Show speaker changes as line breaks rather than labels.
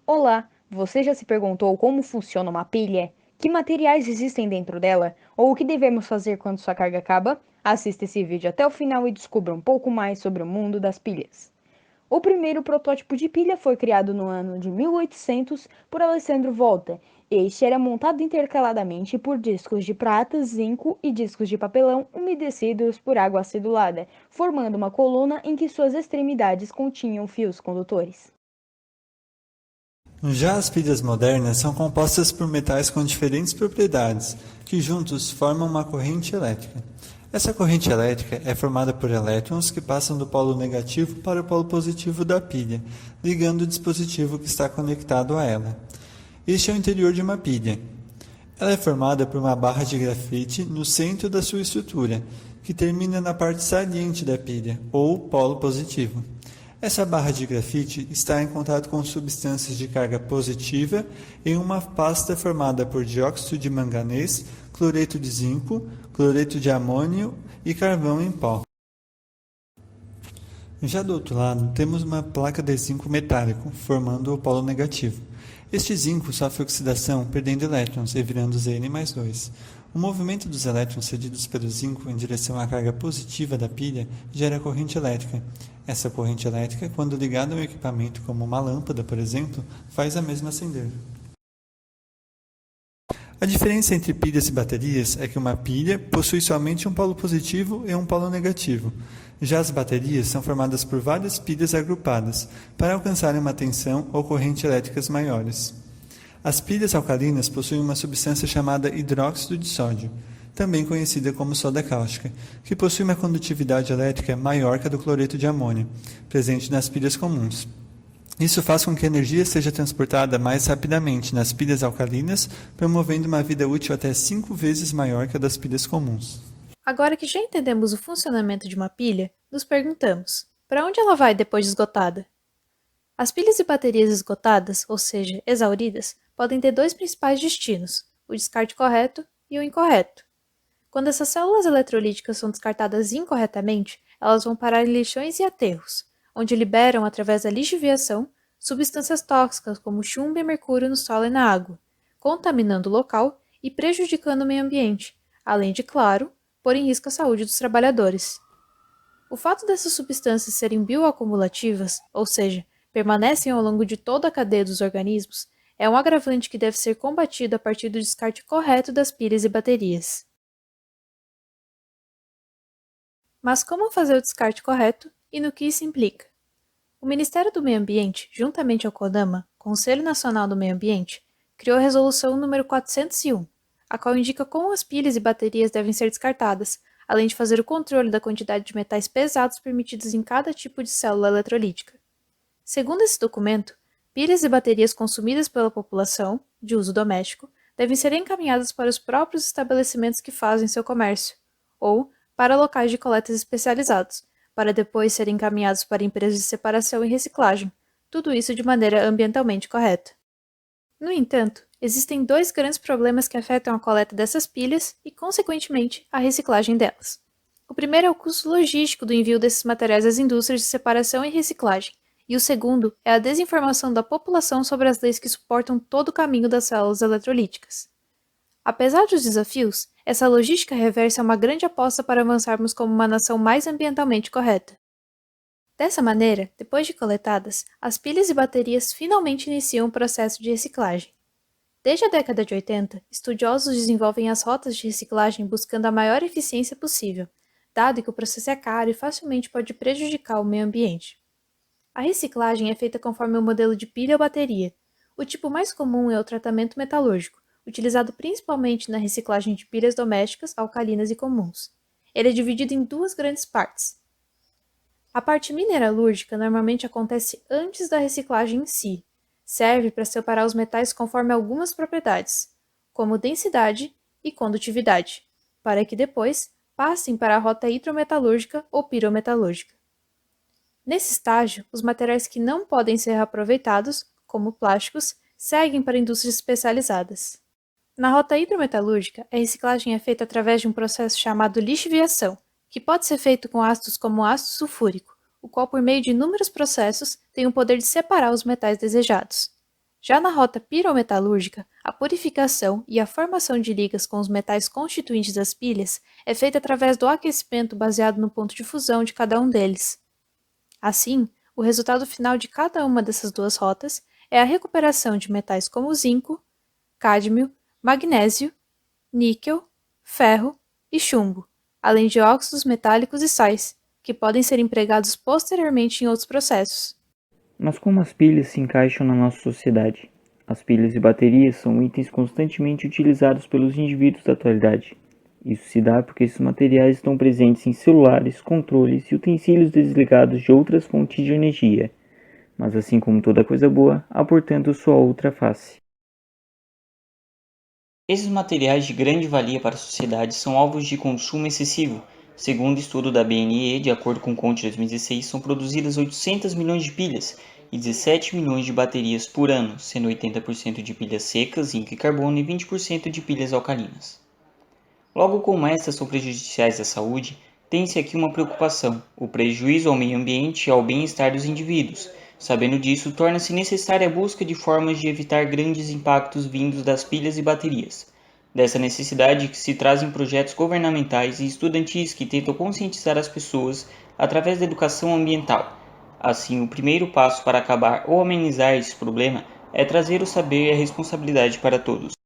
Olá, você já se perguntou como funciona uma pilha? Que materiais existem dentro dela? Ou o que devemos fazer quando sua carga acaba? Assista esse vídeo até o final e descubra um pouco mais sobre o mundo das pilhas. O primeiro protótipo de pilha foi criado no ano de 1800 por Alessandro Volta. Este era montado intercaladamente por discos de prata, zinco e discos de papelão umedecidos por água acidulada, formando uma coluna em que suas extremidades continham fios condutores.
Já as pilhas modernas são compostas por metais com diferentes propriedades, que juntos formam uma corrente elétrica. Essa corrente elétrica é formada por elétrons que passam do polo negativo para o polo positivo da pilha, ligando o dispositivo que está conectado a ela. Este é o interior de uma pilha. Ela é formada por uma barra de grafite no centro da sua estrutura, que termina na parte saliente da pilha, ou polo positivo. Essa barra de grafite está em contato com substâncias de carga positiva em uma pasta formada por dióxido de manganês, cloreto de zinco, cloreto de amônio e carvão em pó. Já do outro lado, temos uma placa de zinco metálico, formando o polo negativo. Este zinco sofre oxidação, perdendo elétrons e virando Zn mais 2. O movimento dos elétrons cedidos pelo zinco em direção à carga positiva da pilha gera corrente elétrica. Essa corrente elétrica, quando ligada a um equipamento como uma lâmpada, por exemplo, faz a mesma acender. A diferença entre pilhas e baterias é que uma pilha possui somente um polo positivo e um polo negativo. Já as baterias são formadas por várias pilhas agrupadas para alcançarem uma tensão ou corrente elétricas maiores. As pilhas alcalinas possuem uma substância chamada hidróxido de sódio, também conhecida como soda cáustica, que possui uma condutividade elétrica maior que a do cloreto de amônio, presente nas pilhas comuns. Isso faz com que a energia seja transportada mais rapidamente nas pilhas alcalinas, promovendo uma vida útil até 5 vezes maior que a das pilhas comuns.
Agora que já entendemos o funcionamento de uma pilha, nos perguntamos: para onde ela vai depois de esgotada? As pilhas e baterias esgotadas, ou seja, exauridas, podem ter dois principais destinos: o descarte correto e o incorreto. Quando essas células eletrolíticas são descartadas incorretamente, elas vão parar em lixões e aterros, onde liberam, através da lixiviação, substâncias tóxicas como chumbo e mercúrio no solo e na água, contaminando o local e prejudicando o meio ambiente, além de, claro, pôr em risco a saúde dos trabalhadores. O fato dessas substâncias serem bioacumulativas, ou seja, permanecem ao longo de toda a cadeia dos organismos, é um agravante que deve ser combatido a partir do descarte correto das pilhas e baterias. Mas como fazer o descarte correto e no que isso implica? O Ministério do Meio Ambiente, juntamente ao CONAMA, Conselho Nacional do Meio Ambiente, criou a Resolução número 401, a qual indica como as pilhas e baterias devem ser descartadas, além de fazer o controle da quantidade de metais pesados permitidos em cada tipo de célula eletrolítica. Segundo esse documento, pilhas e baterias consumidas pela população, de uso doméstico, devem ser encaminhadas para os próprios estabelecimentos que fazem seu comércio, ou para locais de coletas especializados, para depois serem encaminhados para empresas de separação e reciclagem, tudo isso de maneira ambientalmente correta. No entanto, existem dois grandes problemas que afetam a coleta dessas pilhas e, consequentemente, a reciclagem delas. O primeiro é o custo logístico do envio desses materiais às indústrias de separação e reciclagem, e o segundo é a desinformação da população sobre as leis que suportam todo o caminho das células eletrolíticas. Apesar dos desafios, essa logística reversa é uma grande aposta para avançarmos como uma nação mais ambientalmente correta. Dessa maneira, depois de coletadas, as pilhas e baterias finalmente iniciam o processo de reciclagem. Desde a década de 80, estudiosos desenvolvem as rotas de reciclagem buscando a maior eficiência possível, dado que o processo é caro e facilmente pode prejudicar o meio ambiente. A reciclagem é feita conforme o modelo de pilha ou bateria. O tipo mais comum é o tratamento metalúrgico, utilizado principalmente na reciclagem de pilhas domésticas, alcalinas e comuns. Ele é dividido em duas grandes partes. A parte mineralúrgica normalmente acontece antes da reciclagem em si. Serve para separar os metais conforme algumas propriedades, como densidade e condutividade, para que depois passem para a rota hidrometalúrgica ou pirometalúrgica. Nesse estágio, os materiais que não podem ser reaproveitados, como plásticos, seguem para indústrias especializadas. Na rota hidrometalúrgica, a reciclagem é feita através de um processo chamado lixiviação, que pode ser feito com ácidos como o ácido sulfúrico, o qual, por meio de inúmeros processos, tem o poder de separar os metais desejados. Já na rota pirometalúrgica, a purificação e a formação de ligas com os metais constituintes das pilhas é feita através do aquecimento baseado no ponto de fusão de cada um deles. Assim, o resultado final de cada uma dessas duas rotas é a recuperação de metais como zinco, cádmio, magnésio, níquel, ferro e chumbo, além de óxidos metálicos e sais, que podem ser empregados posteriormente em outros processos.
Mas como as pilhas se encaixam na nossa sociedade? As pilhas e baterias são itens constantemente utilizados pelos indivíduos da atualidade. Isso se dá porque esses materiais estão presentes em celulares, controles e utensílios desligados de outras fontes de energia. Mas assim como toda coisa boa, há portanto sua outra face.
Esses materiais de grande valia para a sociedade são alvos de consumo excessivo. Segundo estudo da BNE, de acordo com o CONT 2016, são produzidas 800 milhões de pilhas e 17 milhões de baterias por ano, sendo 80% de pilhas secas, zinco e carbono, e 20% de pilhas alcalinas. Logo, como estas são prejudiciais à saúde, tem-se aqui uma preocupação: o prejuízo ao meio ambiente e ao bem-estar dos indivíduos. Sabendo disso, torna-se necessária a busca de formas de evitar grandes impactos vindos das pilhas e baterias. Dessa necessidade que se trazem projetos governamentais e estudantis que tentam conscientizar as pessoas através da educação ambiental. Assim, o primeiro passo para acabar ou amenizar esse problema é trazer o saber e a responsabilidade para todos.